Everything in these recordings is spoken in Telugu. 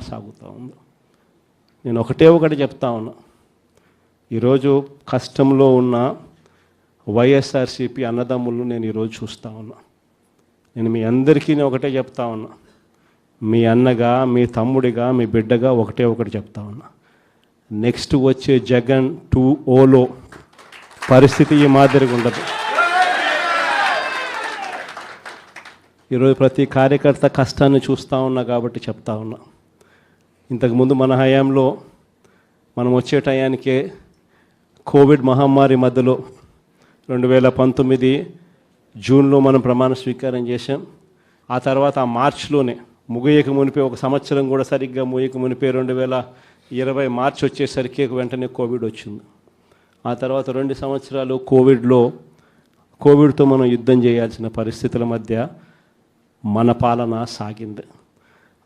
సాగుతూ ఉంది. నేను ఒకటి చెప్తా ఉన్నా, ఈరోజు కష్టంలో ఉన్న వైఎస్ఆర్సీపీ అన్నదమ్ములను నేను ఈరోజు చూస్తూ ఉన్నా. నేను మీ అందరికీ ఒకటే చెప్తా ఉన్నా, మీ అన్నగా, మీ తమ్ముడిగా, మీ బిడ్డగా ఒకటి చెప్తా ఉన్నా. నెక్స్ట్ వచ్చే జగన్ 2.0లో పరిస్థితి ఈ మాదిరిగా ఉండదు. ఈరోజు ప్రతి కార్యకర్త కష్టాన్ని చూస్తూ ఉన్నా కాబట్టి చెప్తా ఉన్నా. ఇంతకుముందు మన హయాంలో మనం వచ్చే టయానికే కోవిడ్ మహమ్మారి మధ్యలో 2019 జూన్లో మనం ప్రమాణ స్వీకారం చేశాం. ఆ తర్వాత ఆ మార్చిలోనే ముగియక మునిపే, ఒక సంవత్సరం కూడా సరిగ్గా ముగియక మునిపే 2020 మార్చి వచ్చేసరికి వెంటనే కోవిడ్ వచ్చింది. ఆ తర్వాత 2 సంవత్సరాలు కోవిడ్తో మనం యుద్ధం చేయాల్సిన పరిస్థితుల మధ్య మన పాలన సాగింది.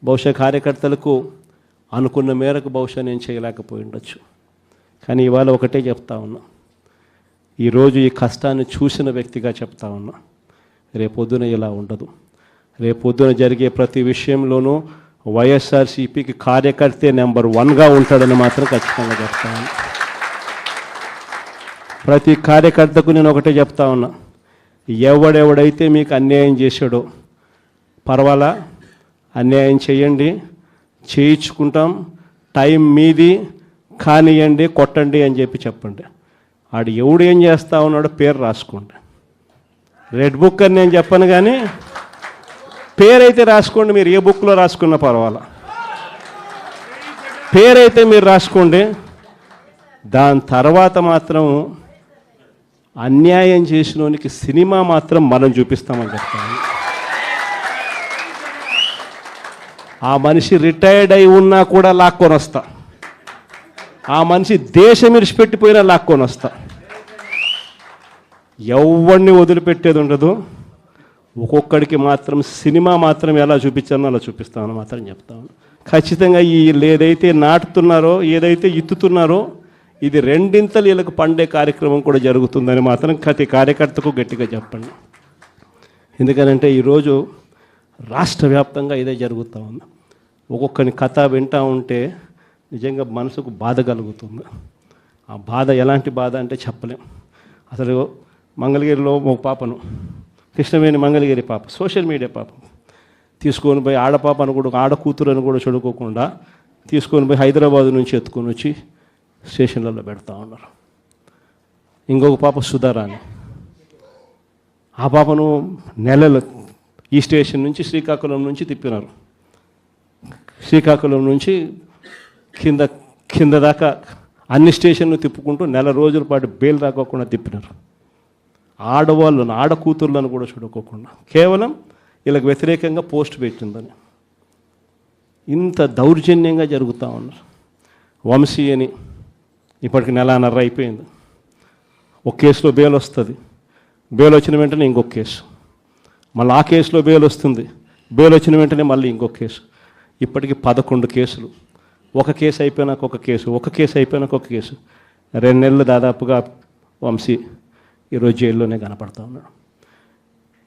బహుశా కార్యకర్తలకు అనుకున్న మేరకు బహుశా నేను చేయలేకపోయి ఉండొచ్చు. కానీ ఇవాళ ఒకటే చెప్తా ఉన్నా, ఈరోజు ఈ కష్టాన్ని చూసిన వ్యక్తిగా చెప్తా ఉన్నా, రేపొద్దున ఇలా ఉండదు. రేపొద్దున జరిగే ప్రతి విషయంలోనూ వైఎస్ఆర్సీపీకి కార్యకర్తే నెంబర్ 1గా ఉంటాడని మాత్రం ఖచ్చితంగా చెప్తా ఉన్నా. ప్రతి కార్యకర్తకు నేను ఒకటే చెప్తా ఉన్నా, ఎవడెవడైతే మీకు అన్యాయం చేశాడో పర్వాలా, అన్యాయం చేయండి, చేయించుకుంటాం, టైం మీది, కానియండి, కొట్టండి అని చెప్పండి. ఆడు ఎవడు ఏం చేస్తా ఉన్నాడో పేరు రాసుకోండి. రెడ్ బుక్ అని నేను చెప్పను, కానీ పేరైతే రాసుకోండి. మీరు ఏ బుక్లో రాసుకున్నా పర్వాలా, పేరైతే మీరు రాసుకోండి. దాని తర్వాత మాత్రం అన్యాయం చేసినోనికి సినిమా మాత్రం మనం చూపిస్తామని చెప్తాను. ఆ మనిషి రిటైర్డ్ అయి ఉన్నా కూడా లాక్కొని వస్తా, ఆ మనిషి దేశం విడిచిపెట్టిపోయినా లాక్కొని వస్తా. ఎవరిని వదిలిపెట్టేది ఉండదు. ఒక్కొక్కడికి మాత్రం సినిమా మాత్రం ఎలా చూపించానో అలా చూపిస్తామని మాత్రం చెప్తాను. ఖచ్చితంగా వీళ్ళు ఏదైతే నాటుతున్నారో, ఏదైతే ఇత్తుతున్నారో, ఇది రెండింతలు వీళ్ళకు పండే కార్యక్రమం కూడా జరుగుతుందని మాత్రం ప్రతి కార్యకర్తకు గట్టిగా చెప్పండి. ఎందుకనంటే ఈరోజు రాష్ట్ర వ్యాప్తంగా ఇదే జరుగుతూ ఉంది. ఒక్కొక్కని కథ వింటూ ఉంటే నిజంగా మనసుకు బాధ కలుగుతుంది. ఆ బాధ ఎలాంటి బాధ అంటే చెప్పలేం. అసలు మంగళగిరిలో ఒక పాపను, కృష్ణవేణి మంగళగిరి పాప, సోషల్ మీడియా పాప తీసుకొని పోయి, ఆడపాపను కూడా, ఆడకూతురని కూడా చూడుకోకుండా తీసుకొని పోయి హైదరాబాద్ నుంచి ఎత్తుకొని వచ్చి స్టేషన్లలో పెడతా ఉన్నారు. ఇంకొక పాప సుధారాణి, ఆ పాపను నెలలు ఈ స్టేషన్ నుంచి శ్రీకాకుళం నుంచి తిప్పినారు. శ్రీకాకుళం నుంచి కింద దాకా అన్ని స్టేషన్లు తిప్పుకుంటూ నెల రోజుల పాటు బెయిల్ రాకోకుండా తిప్పినారు. ఆడవాళ్ళను, ఆడకూతుర్లను కూడా చూడుకోకుండా, కేవలం వీళ్ళకి వ్యతిరేకంగా పోస్ట్ పెట్టిందని. ఇంత దౌర్జన్యంగా జరుగుతూ ఉన్నారు. వంశీ అని ఇప్పటికి 1.5 అయిపోయింది. ఒక కేసులో బెయిల్ వస్తుంది, బెయిల్ వచ్చిన వెంటనే ఇంకొక కేసు, మళ్ళీ ఆ కేసులో బెయిల్ వస్తుంది, బెయిల్ వచ్చిన వెంటనే మళ్ళీ ఇంకొక కేసు. ఇప్పటికి 11 కేసులు. ఒక కేసు అయిపోయినాక ఒక కేసు, ఒక కేసు అయిపోయినాక ఒక కేసు. 2 నెలలు దాదాపుగా వంశీ ఈరోజు జైల్లోనే కనపడతా ఉన్నాడు.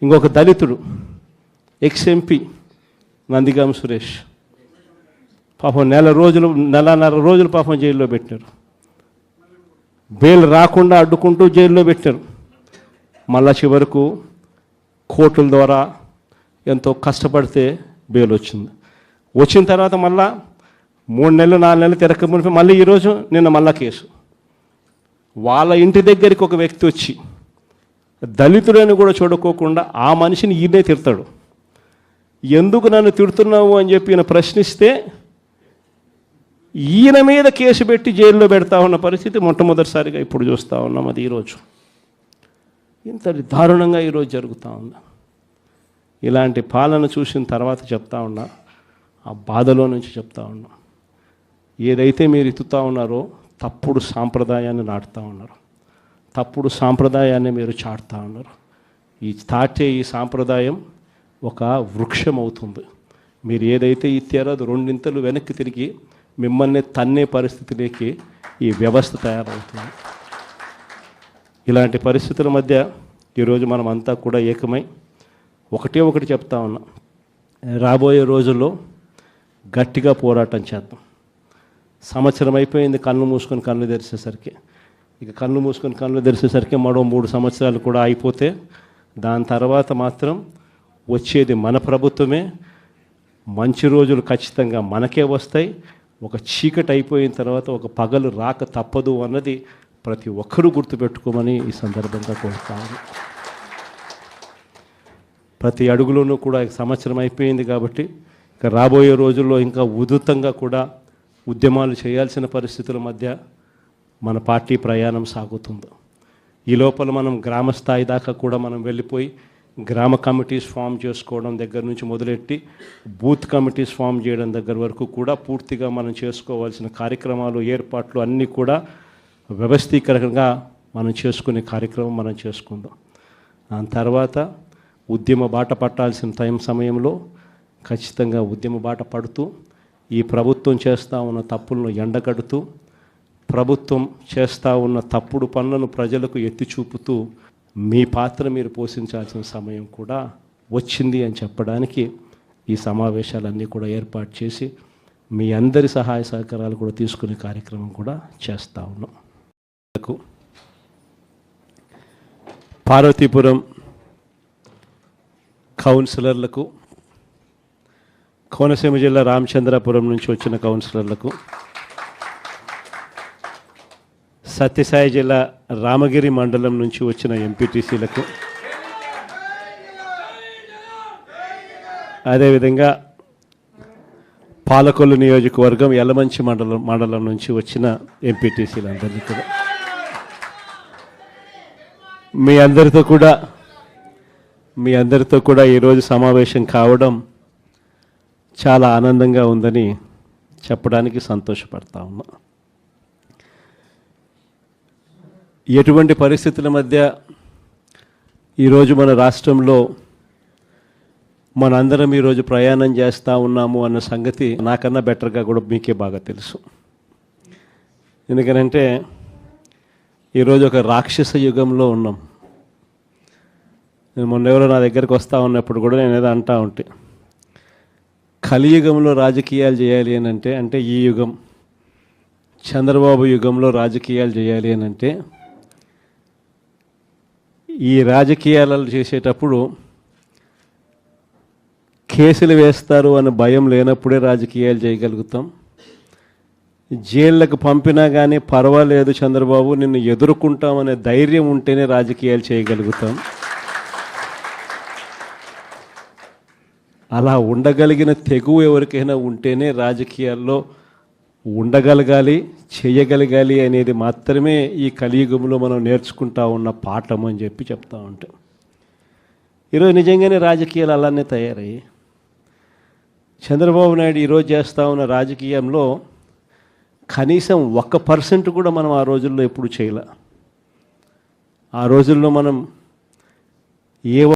ఇంకొక దళితుడు, ఎక్స్ఎంపీ నందిగామ సురేష్, పాపం 1.5 రోజులు పాపం జైల్లో పెట్టారు. బెయిల్ రాకుండా అడ్డుకుంటూ జైల్లో పెట్టారు. మళ్ళా చివరకు కోర్టుల ద్వారా ఎంతో కష్టపడితే బెయిల్ వచ్చింది. వచ్చిన తర్వాత మళ్ళా 3 నెలలు 4 నెలలు తిరగకపోతే మళ్ళీ ఈరోజు నిన్న మళ్ళా కేసు. వాళ్ళ ఇంటి దగ్గరికి ఒక వ్యక్తి వచ్చి దళితుడని కూడా చూడుకోకుండా ఆ మనిషిని ఈయనే తిడతాడు. ఎందుకు నన్ను తిడుతున్నావు అని చెప్పి ఈయన ప్రశ్నిస్తే ఈయన మీద కేసు పెట్టి జైల్లో పెడతా ఉన్న పరిస్థితి మొట్టమొదటిసారిగా ఇప్పుడు చూస్తూ ఉన్నాం. అది ఈరోజు ఇంత దారుణంగా ఈరోజు జరుగుతూ ఉంది. ఇలాంటి పాలన చూసిన తర్వాత చెప్తా ఉన్నా, ఆ బాధలో నుంచి చెప్తా ఉన్నా, ఏదైతే మీరు ఎత్తుతూ ఉన్నారో తప్పుడు సాంప్రదాయాన్ని నాటుతూ ఉన్నారు, తప్పుడు సాంప్రదాయాన్ని మీరు చాటుతూ ఉన్నారు. ఈ సాంప్రదాయం ఒక వృక్షం అవుతుంది. మీరు ఏదైతే ఇచ్చారో అది 2 వెనక్కి తిరిగి మిమ్మల్ని తన్నే పరిస్థితిలోకి ఈ వ్యవస్థ తయారవుతుంది. ఇలాంటి పరిస్థితుల మధ్య ఈరోజు మనం అంతా కూడా ఏకమై ఒకటి చెప్తా ఉన్నా, రాబోయే రోజుల్లో గట్టిగా పోరాటం చేద్దాం. సంవత్సరం అయిపోయింది కళ్ళు మూసుకొని కళ్ళు తెరిచేసరికి. ఇక కళ్ళు మూసుకొని కళ్ళు తెరిచేసరికి మరో 3 సంవత్సరాలు కూడా అయిపోతే దాని తర్వాత మాత్రం వచ్చేది మన ప్రభుత్వమే. మంచి రోజులు ఖచ్చితంగా మనకే వస్తాయి. ఒక చీకటి అయిపోయిన తర్వాత ఒక పగలు రాక తప్పదు అన్నది ప్రతి ఒక్కరూ గుర్తుపెట్టుకోమని ఈ సందర్భంగా కోరుతాను. ప్రతి అడుగులోనూ కూడా సంవత్సరం అయిపోయింది కాబట్టి ఇక రాబోయే రోజుల్లో ఇంకా ఉధృతంగా కూడా ఉద్యమాలు చేయాల్సిన పరిస్థితుల మధ్య మన పార్టీ ప్రయాణం సాగుతుంది. ఈ లోపల మనం గ్రామ స్థాయి దాకా కూడా మనం వెళ్ళిపోయి గ్రామ కమిటీస్ ఫామ్ చేసుకోవడం దగ్గర నుంచి మొదలెట్టి బూత్ కమిటీస్ ఫామ్ చేయడం దగ్గర వరకు కూడా పూర్తిగా మనం చేసుకోవాల్సిన కార్యక్రమాలు ఏర్పాట్లు అన్నీ కూడా వ్యవస్థీకరణగా మనం చేసుకునే కార్యక్రమం మనం చేసుకుందాం. దాని తర్వాత ఉద్యమ బాట పట్టాల్సిన సమయంలో ఖచ్చితంగా ఉద్యమ బాట పడుతూ ఈ ప్రభుత్వం చేస్తూ ఉన్న తప్పులను ఎండగడుతూ ప్రభుత్వం చేస్తూ ఉన్న తప్పుడు పనులను ప్రజలకు ఎత్తి చూపుతూ మీ పాత్ర మీరు పోషించాల్సిన సమయం కూడా వచ్చింది అని చెప్పడానికి ఈ సమావేశాలన్నీ కూడా ఏర్పాటు చేసి మీ అందరి సహాయ సహకారాలు కూడా తీసుకునే కార్యక్రమం కూడా చేస్తూ ఉన్నాం. పార్వతీపురం కౌన్సిలర్లకు, కోనసీమ జిల్లా రామచంద్రాపురం నుంచి వచ్చిన కౌన్సిలర్లకు, సత్యసాయి జిల్లా రామగిరి మండలం నుంచి వచ్చిన ఎంపీటీసీలకు, అదేవిధంగా పాలకొల్లు నియోజకవర్గం యలమంచి మండలం నుంచి వచ్చిన ఎంపీటీసీలందరినీ కూడా మీ అందరితో కూడా ఈరోజు సమావేశం కావడం చాలా ఆనందంగా ఉందని చెప్పడానికి సంతోషపడతా ఉన్నా. ఎటువంటి పరిస్థితుల మధ్య ఈరోజు మన రాష్ట్రంలో మనందరం ఈరోజు ప్రయాణం చేస్తూ ఉన్నాము అన్న సంగతి నాకన్నా బెటర్గా కూడా మీకే బాగా తెలుసు. ఎందుకనంటే ఈరోజు ఒక రాక్షస యుగంలో ఉన్నాం. నేను మొన్న ఎవరో నా దగ్గరికి వస్తూ ఉన్నప్పుడు కూడా నేను ఏదో అంటూ ఉంటే, కలియుగంలో రాజకీయాలు చేయాలి అని అంటే ఈ యుగం చంద్రబాబు యుగంలో రాజకీయాలు చేయాలి అని అంటే ఈ రాజకీయాలు చేసేటప్పుడు కేసులు వేస్తారు అనే భయం లేనప్పుడే రాజకీయాలు చేయగలుగుతాం. జైళ్ళకు పంపినా కానీ పర్వాలేదు చంద్రబాబు నిన్ను ఎదుర్కొంటామనే ధైర్యం ఉంటేనే రాజకీయాలు చేయగలుగుతాం. అలా ఉండగలిగిన తెగువ ఎవరికైనా ఉంటేనే రాజకీయాల్లో ఉండగలగాలి, చేయగలగాలి అనేది మాత్రమే ఈ కలియుగంలో మనం నేర్చుకుంటా ఉన్న పాఠం అని చెప్పి చెప్తా ఉంటాం. ఈరోజు నిజంగానే రాజకీయాలు అలానే తయారయ్యి చంద్రబాబు నాయుడు ఈరోజు చేస్తూ ఉన్న రాజకీయంలో కనీసం 1% కూడా మనం ఆ రోజుల్లో ఎప్పుడు చేయలే. ఆ రోజుల్లో మనం ఏ